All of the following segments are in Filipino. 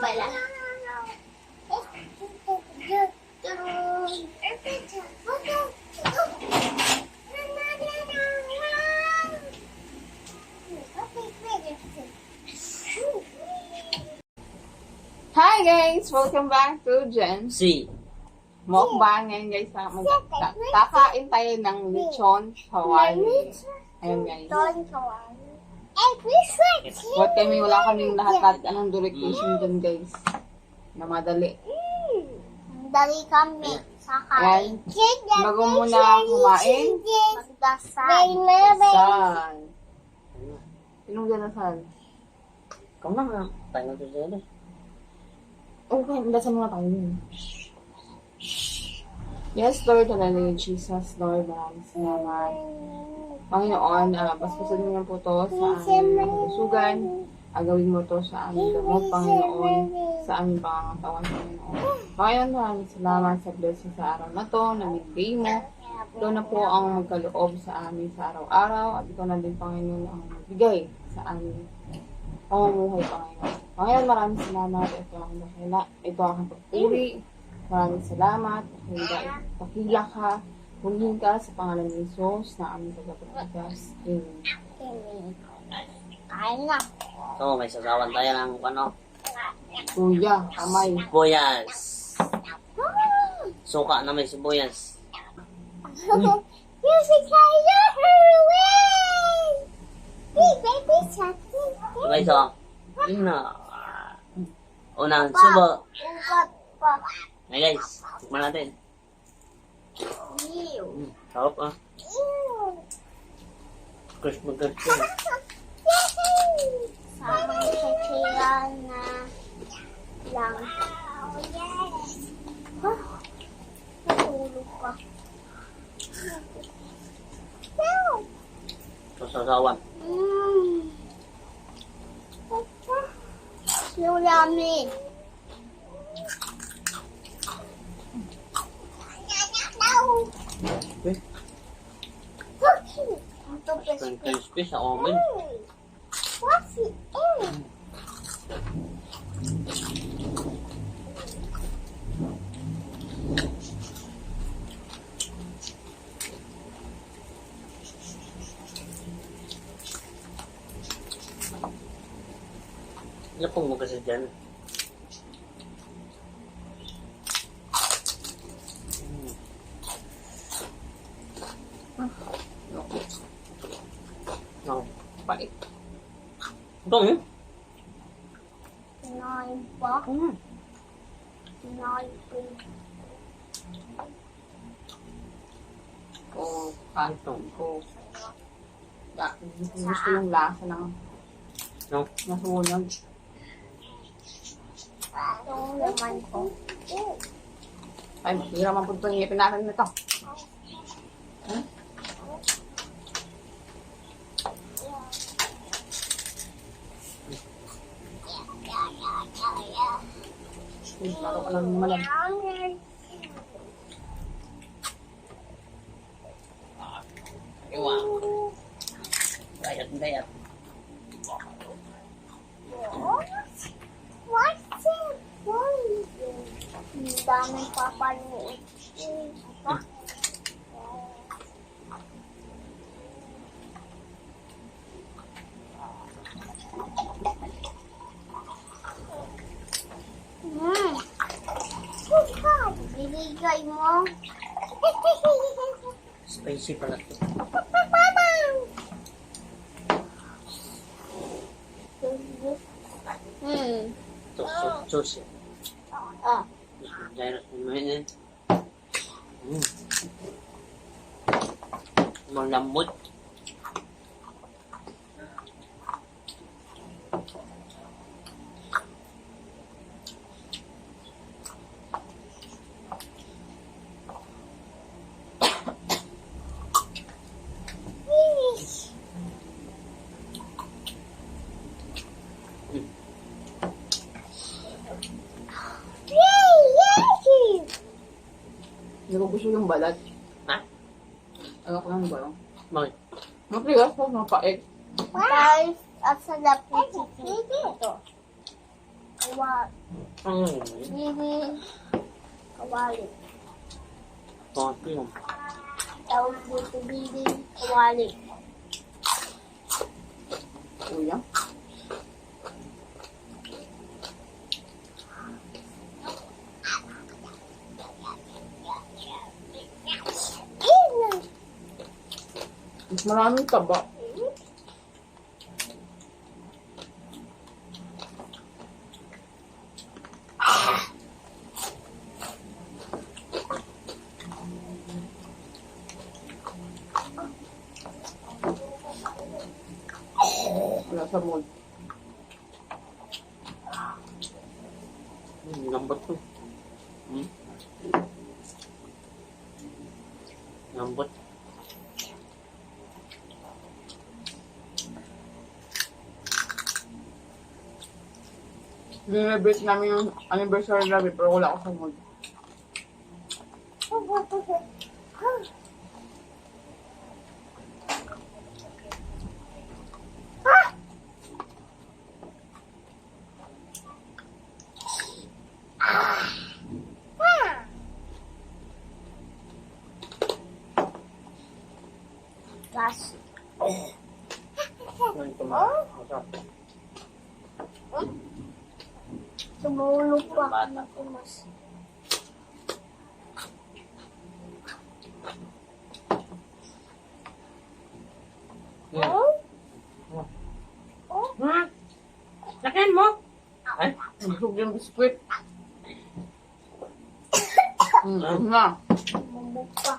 pala. Hi guys! Welcome back to Jen. Si. Mukbang ngayon guys. Kakain tayo ng lechon, kawali. Ayun guys. What kami, wala kaming lahat anong direction dun guys. Na madali. Dali kami sa kain. Bago muna kumain, Magdasal. dasal. Sinong ganasal? Ikaw na nga. Tayo na dyan eh. Okay, dasal muna tayo yun. Yes, Lord, Hallelujah, Jesus, Lord, maraming salamat. Panginoon, basbasan mo lang po to sa aming kalusugan. Agawin mo to sa aming gamot, Panginoon, sa aming pangangatawan, Panginoon. Panginoon, maraming salamat sa blessing sa araw na to, na midday mo. Ito na po ang magkaloob sa amin sa araw-araw, at ito na din, Panginoon, ang magbigay sa aming pamumuhay, Panginoon. Panginoon, maraming salamat. Ito ang dakila. Ito ang pagpuri. Maraming salamat. Pakila ka. Hulihin ka sa pangalan ni Jesus na aming tagapagpagas. Amen. Kain na. So, may sasawan tayo ng ano? Kuya, kamay. Sibuyas. Suka na may sibuyas. Music kayo! Hurry! Big baby shark. Sabay so. Yun na. Unang subo. Ugat pa. Hey guys, tikman natin. Ew. Sarap ah. Ew. Crispy crispy. Sama sa kaya na lang. Natulog ka. So, sasawan. So yummy. Okay. Crispy crispy sa oven. What's it in? Lapong mo kasi dyan. No. Pait. Ito eh. Kinain pa. Kinain pa. Kantong ko. Gusto yung lasa ng No. nasunog. Itong laman ko. Ay, hindi naman po ito ngipin natin nito. Laro ka lang naman. Iwa. Dayat. What's it? Ang daming papanood. Bibigay mo. Spicy pala ito. Sauce. Dahil naman yan. Malambot. Hindi ko gusto yung balat. Ha? Ano ko lang ba yun? Bakit? Matigas po, mapait. Guys, at sa lapit ito. Ang Bibi. Kawali. konti yung Tawag dito, bibi. Kawali. Kuya. Mas maraming taba. Wala sa mood. lambot to. Lambot. Dinibrit namin yung anniversary namin pero wala ako sa mood. Gas. Ano ito mga masarap. Tumulog pa ako na tumas. Lakin mo! Ay, Nabusog yung biskwit. Na. Tumulog pa.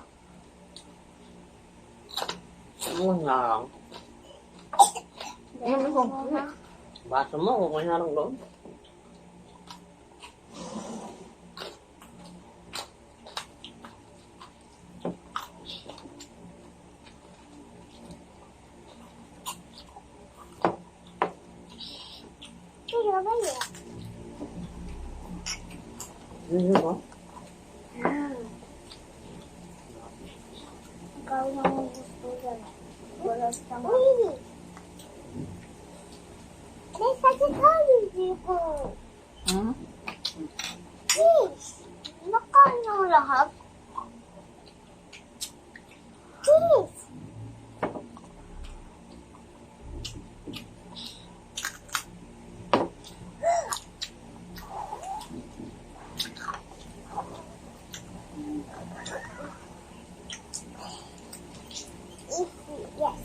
ano lang. Ano mo? Baso mo, okay na lang doon. Kaya ba yun? Yun ba? Ikaw na ang gusto yan. Wala sa mga. May sakit dito. Hmm? Please. Nakain mo lahat. Please. Yes.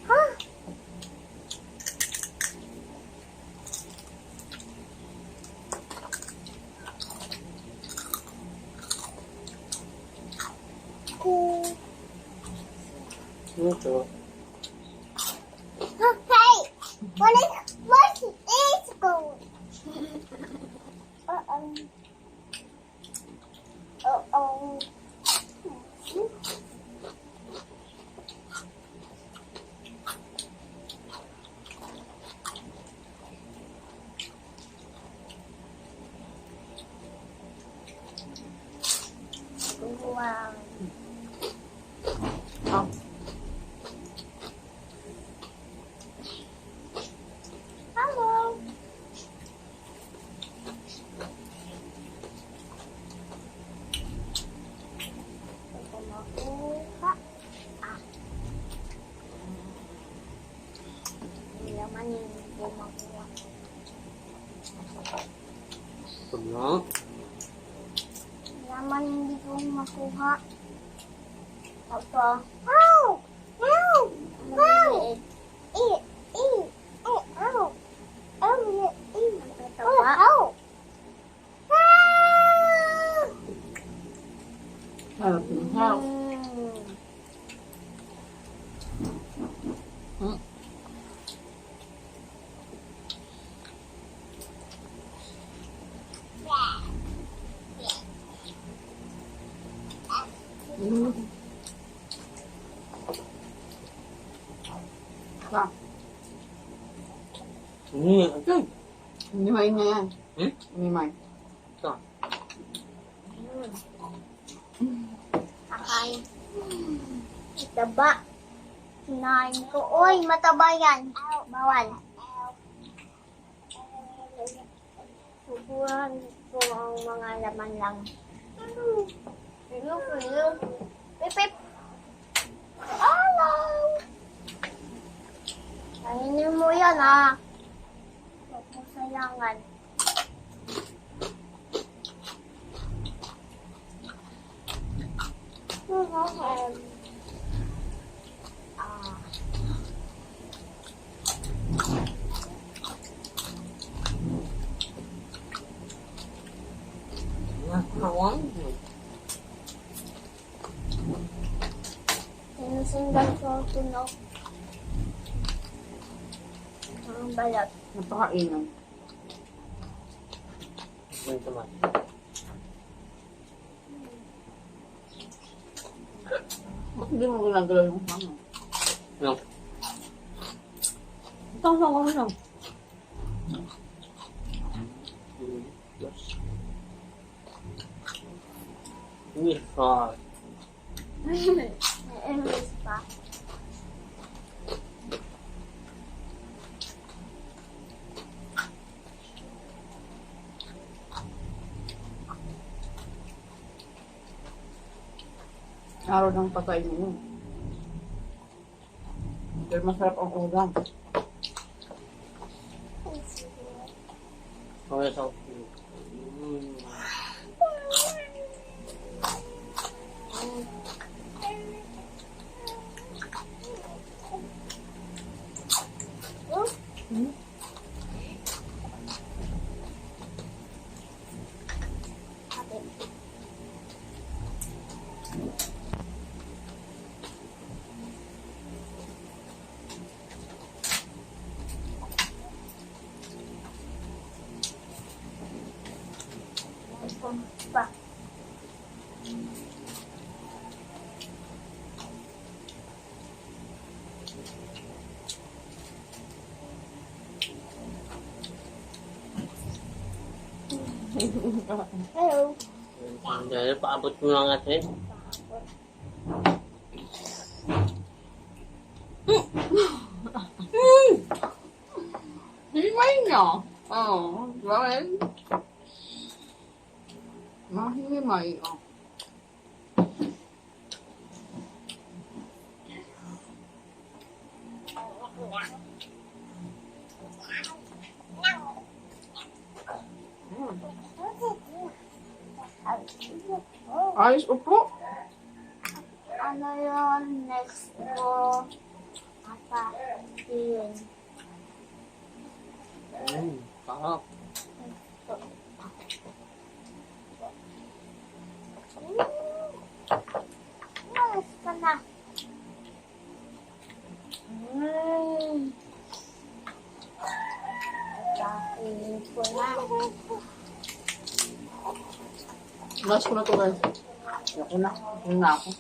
Huh? Ito. Hey, what is going? Uh-oh. Uh-oh. Wow. Ah. Hello. Makuha. Hindi naman hindi ko makuha. Pag na. Hindi naman hindi ko makuha. Opo. Ow! Ow! Ow! Eat! Eat! Ow! Ow! Ow! Eat! Ow! Ow! Harap na harap. Hmm? Hmm. Ah, Ito. hinimay niya yan. Hmm? Hinimay. Ito. Akain. Taba. Kinain ko. Uy, mataba yan. Bawal. Subuhan ko ang mga laman lang. Piyo. Pip. Hello! Kainin mo yan, ha? Huwag mo sayangan. Nakawang. Sinusinggan ko ang tunog. Ang balat. Napakainan. May tamat. Ba't hindi mo ginagalaw yung ano? No. Ito ko lang. Yes. Yes, ah. English pa. Araw ng pagkain mo. Pero masarap ang ulam. Okay, so. Pa. Hello. Dahil paabot mo lang natin. Himay niya. Oo. Dahil. Mahimay. Oh. Ayos upo. Ano yun? Next ko. Apa? Yun. Sarap. Mas ka na. Kain ko na. Mas ko na to guys. Ako na. Ako na ako.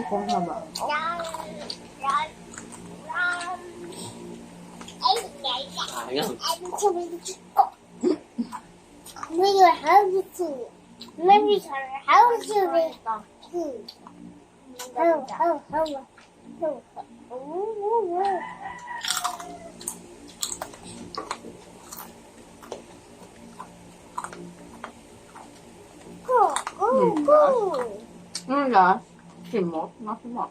Kung haba. Ayun. Maybe how to see. Maybe how to read. Go. Last. Simot. Nasimot.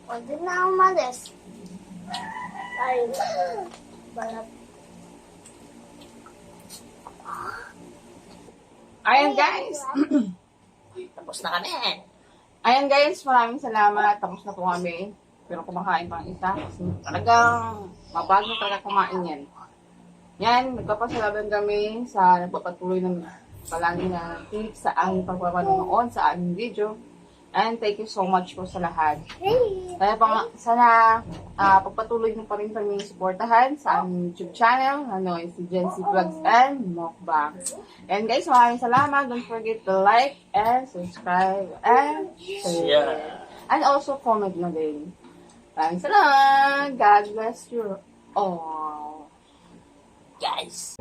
Pwede na umalis. Ay, balat. Ayan guys. Tapos na kami. Ayan guys. Maraming salamat. Tapos na po kami. Pero kumakain pa ang isa. Kasi talagang mabago talaga kumain yan. Yan. Nagpapasalamat kami sa nagpapatuloy ng palaging na tips sa aming pagpapanood sa aming video. And thank you so much po sa lahat. Kaya sana pagpatuloy nyo pa rin kami supportahan sa aming YouTube channel, si Jency Vlogs and Mukbang. And guys, maraming salamat. Don't forget to like and subscribe and share. And also comment na din. Maraming salamat. God bless you all. Guys. guys.